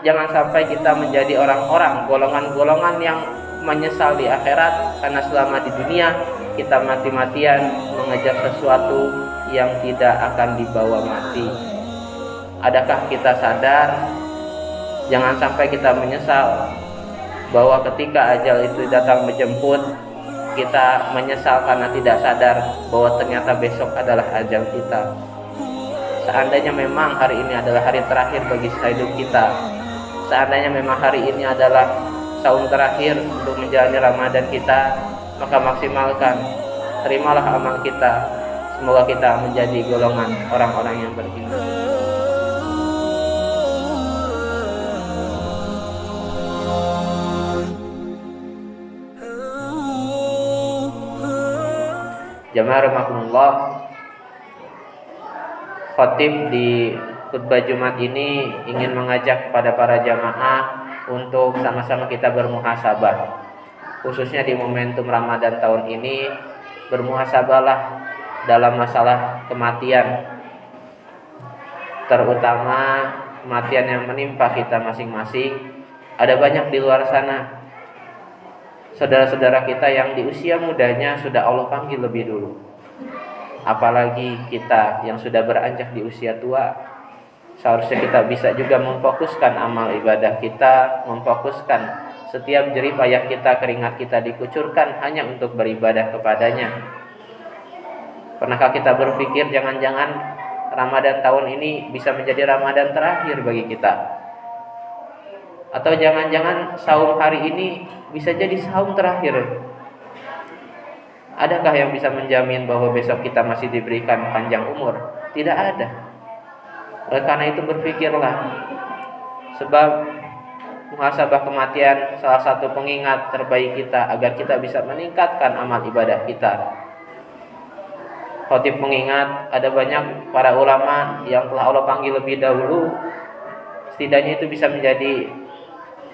jangan sampai kita menjadi orang-orang, golongan-golongan yang menyesal di akhirat karena selama di dunia kita mati-matian mengejar sesuatu yang tidak akan dibawa mati. Adakah kita sadar? Jangan sampai kita menyesal bahwa ketika ajal itu datang menjemput, kita menyesal karena tidak sadar bahwa ternyata besok adalah ajal kita. Seandainya memang hari ini adalah hari terakhir bagi sisa hidup kita, seandainya memang hari ini adalah tahun terakhir untuk menjalani Ramadan kita, maka maksimalkan, terimalah amal kita. Semoga kita menjadi golongan orang-orang yang beriman. Jamaah rahimakumullah, khatib di khutbah Jumat ini ingin mengajak kepada para jamaah untuk sama-sama kita bermuhasabah. Khususnya di momentum Ramadan tahun ini, bermuhasabahlah dalam masalah kematian, terutama kematian yang menimpa kita masing-masing. Ada banyak di luar sana saudara-saudara kita yang di usia mudanya sudah Allah panggil lebih dulu. Apalagi kita yang sudah beranjak di usia tua, seharusnya kita bisa juga memfokuskan amal ibadah kita, memfokuskan setiap jerih payah kita, keringat kita dikucurkan hanya untuk beribadah kepadanya. Pernahkah kita berpikir jangan-jangan Ramadan tahun ini bisa menjadi Ramadan terakhir bagi kita? Atau jangan-jangan saum hari ini bisa jadi saum terakhir? Adakah yang bisa menjamin bahwa besok kita masih diberikan panjang umur? Tidak ada. Oleh karena itu berpikirlah, sebab muhasabah kematian salah satu pengingat terbaik kita agar kita bisa meningkatkan amal ibadah kita. Khatib mengingat ada banyak para ulama yang telah Allah panggil lebih dahulu, setidaknya itu bisa menjadi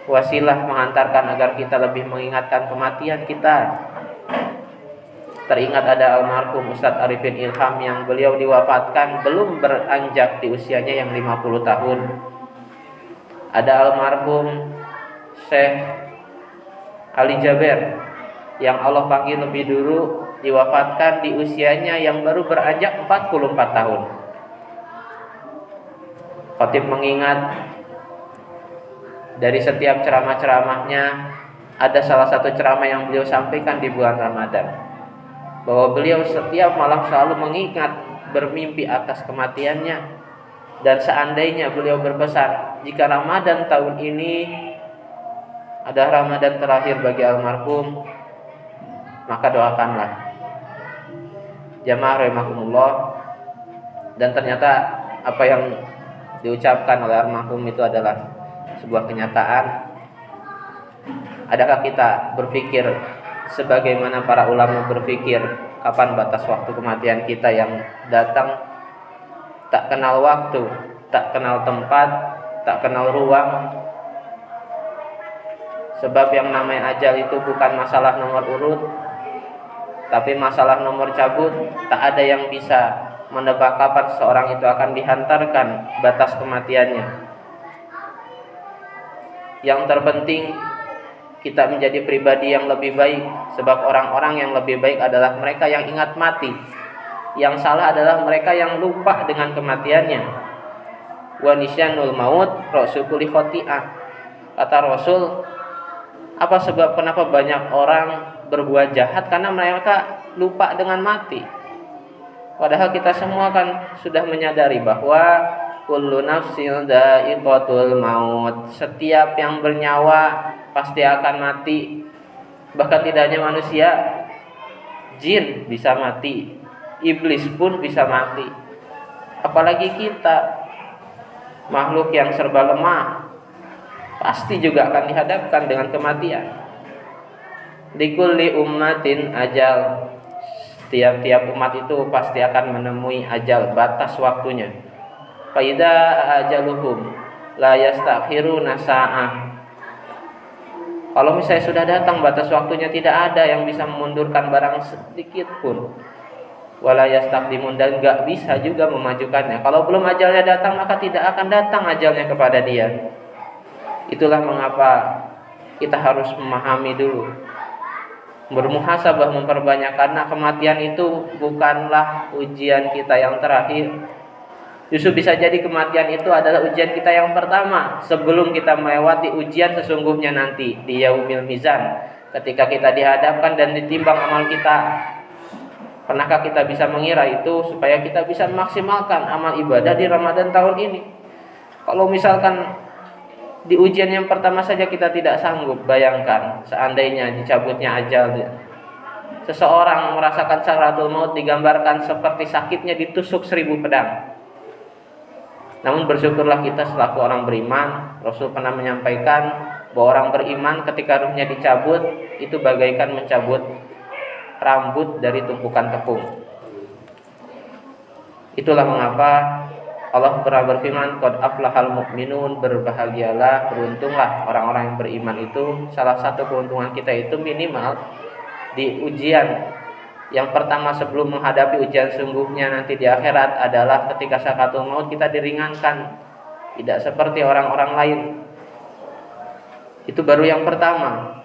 wasilah mengantarkan agar kita lebih mengingatkan kematian kita. Teringat ada almarhum Ustadz Arifin Ilham yang beliau diwafatkan belum beranjak di usianya yang 50 tahun. Ada almarhum Syekh Ali Jaber yang Allah panggil lebih dulu, diwafatkan di usianya yang baru beranjak 44 tahun. Khatib mengingat dari setiap ceramah-ceramahnya ada salah satu ceramah yang beliau sampaikan di bulan Ramadan, bahwa beliau setiap malam selalu mengingat, bermimpi atas kematiannya. Dan seandainya beliau berpesan, jika Ramadan tahun ini adalah Ramadan terakhir bagi almarhum, maka doakanlah. Jamaah rahimakumullah. Dan ternyata apa yang diucapkan oleh almarhum itu adalah sebuah kenyataan. Adakah kita berpikir sebagaimana para ulama berpikir, kapan batas waktu kematian kita yang datang? Tak kenal waktu, tak kenal tempat, tak kenal ruang. Sebab yang namanya ajal itu bukan masalah nomor urut, tapi masalah nomor cabut. Tak ada yang bisa menebak kapan seorang itu akan dihantarkan batas kematiannya. Yang terpenting kita menjadi pribadi yang lebih baik, sebab orang-orang yang lebih baik adalah mereka yang ingat mati. Yang salah adalah mereka yang lupa dengan kematiannya. Wa nisyanul maut rasul kulli khoti'ah. Kata Rasul, apa sebab kenapa banyak orang berbuat jahat? Karena mereka lupa dengan mati. Padahal kita semua kan sudah menyadari bahwa kullu nafsin dha'iqatul maut. Setiap yang bernyawa pasti akan mati. Bahkan tidak hanya manusia, jin bisa mati, iblis pun bisa mati. Apalagi kita, makhluk yang serba lemah, pasti juga akan dihadapkan dengan kematian. Likulli ummatin ajal. Tiap-tiap umat itu pasti akan menemui ajal, batas waktunya. Fa idza ajaluhum la yastakhiruna sa'ah. Kalau misalnya sudah datang batas waktunya, tidak ada yang bisa memundurkan barang sedikit pun. Wala yastaqdimun, dan enggak bisa juga memajukannya. Kalau belum ajalnya datang, maka tidak akan datang ajalnya kepada dia. Itulah mengapa kita harus memahami dulu, bermuhasabah, memperbanyak, karena kematian itu bukanlah ujian kita yang terakhir. Justru bisa jadi kematian itu adalah ujian kita yang pertama sebelum kita melewati ujian sesungguhnya nanti di yaumil mizan, ketika kita dihadapkan dan ditimbang amal kita. Pernahkah kita bisa mengira itu supaya kita bisa memaksimalkan amal ibadah di Ramadan tahun ini? Kalau misalkan di ujian yang pertama saja kita tidak sanggup, bayangkan seandainya dicabutnya ajal. Seseorang merasakan sakratul maut digambarkan seperti sakitnya ditusuk 1000 pedang. Namun bersyukurlah kita selaku orang beriman. Rasul pernah menyampaikan bahwa orang beriman ketika ruhnya dicabut itu bagaikan mencabut rambut dari tumpukan tepung. Itulah mengapa Allah pernah berfirman, qad aflahal mu'minun, berbahagialah, beruntunglah orang-orang yang beriman itu. Salah satu keuntungan kita itu minimal di ujian yang pertama sebelum menghadapi ujian sungguhnya nanti di akhirat adalah ketika sakaratul maut kita diringankan, tidak seperti orang-orang lain. Itu baru yang pertama.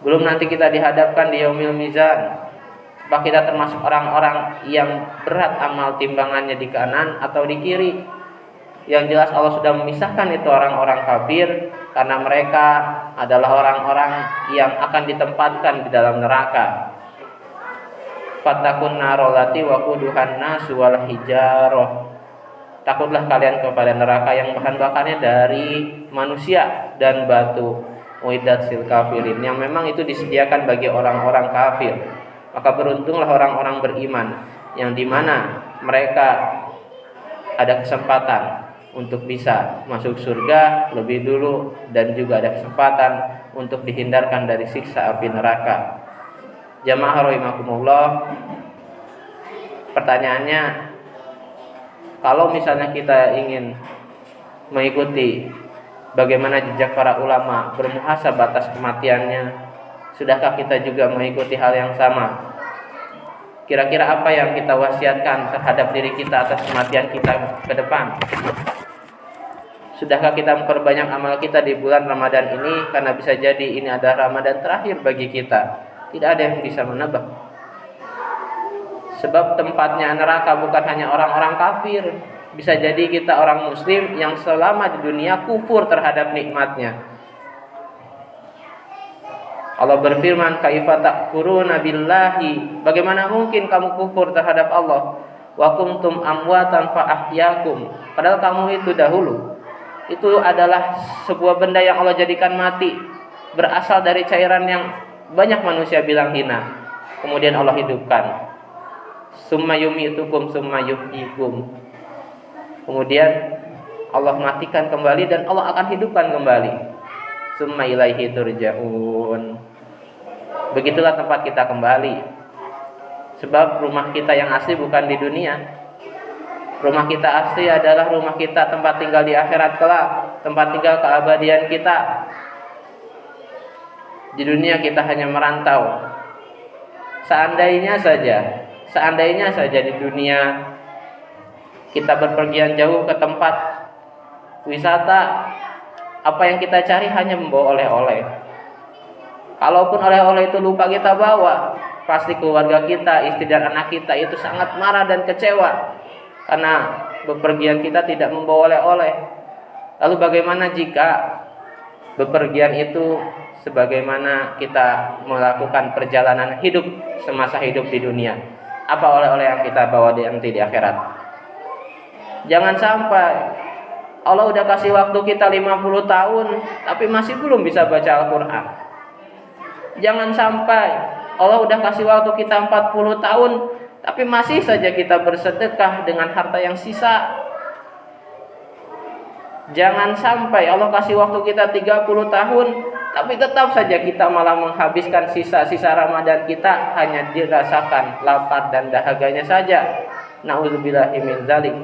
Belum nanti kita dihadapkan di yaumil mizan, bahwa kita termasuk orang-orang yang berat amal timbangannya di kanan atau di kiri. Yang jelas Allah sudah memisahkan itu orang-orang kafir, karena mereka adalah orang-orang yang akan ditempatkan di dalam neraka. Fatakun narolati waquduhan nasu wal hijarah. Takutlah kalian kepada neraka yang bahan bakarnya dari manusia dan batu. Uiddat sil kafirin, yang memang itu disediakan bagi orang-orang kafir. Maka beruntunglah orang-orang beriman yang dimana mereka ada kesempatan untuk bisa masuk surga lebih dulu, dan juga ada kesempatan untuk dihindarkan dari siksa api neraka. Jamaah rahimakumullah, pertanyaannya, kalau misalnya kita ingin mengikuti bagaimana jejak para ulama bermuhasabah atas kematiannya, sudahkah kita juga mengikuti hal yang sama? Kira-kira apa yang kita wasiatkan terhadap diri kita atas kematian kita ke depan? Sudahkah kita memperbanyak amal kita di bulan Ramadan ini? Karena bisa jadi ini adalah Ramadan terakhir bagi kita. Tidak ada yang bisa menebak. Sebab tempatnya neraka bukan hanya orang-orang kafir. Bisa jadi kita orang muslim yang selama di dunia kufur terhadap nikmatnya. Allah berfirman, kaifa takfuruna billahi, bagaimana mungkin kamu kufur terhadap Allah? Wa kuntum amwatan fa ahyakum, padahal kamu itu dahulu itu adalah sebuah benda yang Allah jadikan mati, berasal dari cairan yang banyak manusia bilang hina, kemudian Allah hidupkan. Summa yumitukum summa yuhyikum, kemudian Allah matikan kembali dan Allah akan hidupkan kembali. Summa ilaihi turja'un. Begitulah tempat kita kembali. Sebab rumah kita yang asli bukan di dunia. Rumah kita asli adalah rumah kita, tempat tinggal di akhirat kelak, tempat tinggal keabadian kita. Di dunia kita hanya merantau. Seandainya saja di dunia kita berpergian jauh ke tempat wisata, apa yang kita cari hanya membawa oleh-oleh. Kalaupun oleh-oleh itu lupa kita bawa, pasti keluarga kita, istri dan anak kita itu sangat marah dan kecewa karena bepergian kita tidak membawa oleh-oleh. Lalu bagaimana jika bepergian itu sebagaimana kita melakukan perjalanan hidup semasa hidup di dunia? Apa oleh-oleh yang kita bawa nanti di akhirat? Jangan sampai Allah udah kasih waktu kita 50 tahun tapi masih belum bisa baca Al-Quran. Jangan sampai Allah udah kasih waktu kita 40 tahun tapi masih saja kita bersedekah dengan harta yang sisa. Jangan sampai Allah kasih waktu kita 30 tahun tapi tetap saja kita malah menghabiskan sisa-sisa Ramadan kita hanya dirasakan lapar dan dahaganya saja. Na'udzubillahi min dzalik.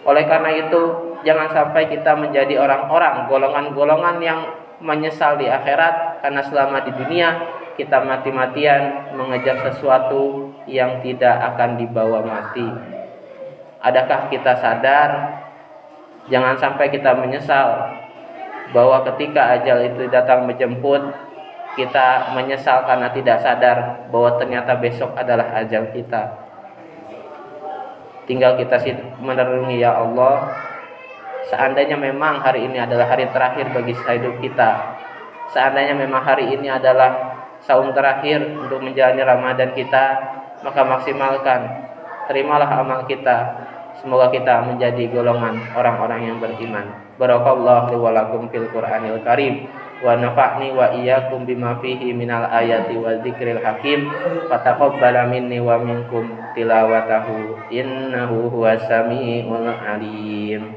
Oleh karena itu, jangan sampai kita menjadi orang-orang, golongan-golongan yang menyesal di akhirat karena selama di dunia kita mati-matian mengejar sesuatu yang tidak akan dibawa mati. Adakah kita sadar? Jangan sampai kita menyesal bahwa ketika ajal itu datang menjemput, kita menyesal karena tidak sadar bahwa ternyata besok adalah ajal kita. Tinggal kita merenungi, ya Allah, seandainya memang hari ini adalah hari terakhir bagi sisa hidup kita, seandainya memang hari ini adalah saum terakhir untuk menjalani Ramadan kita, maka maksimalkan, terimalah amal kita. Semoga kita menjadi golongan orang-orang yang beriman. Barakallahu li wa lakum fil Qur'anil Karim wa nafa'ni wa iyyakum bima fihi minal ayati wa dzikril hakim. Fataqabbala minni wa minkum tilawatahu innahu huwas samiul alim.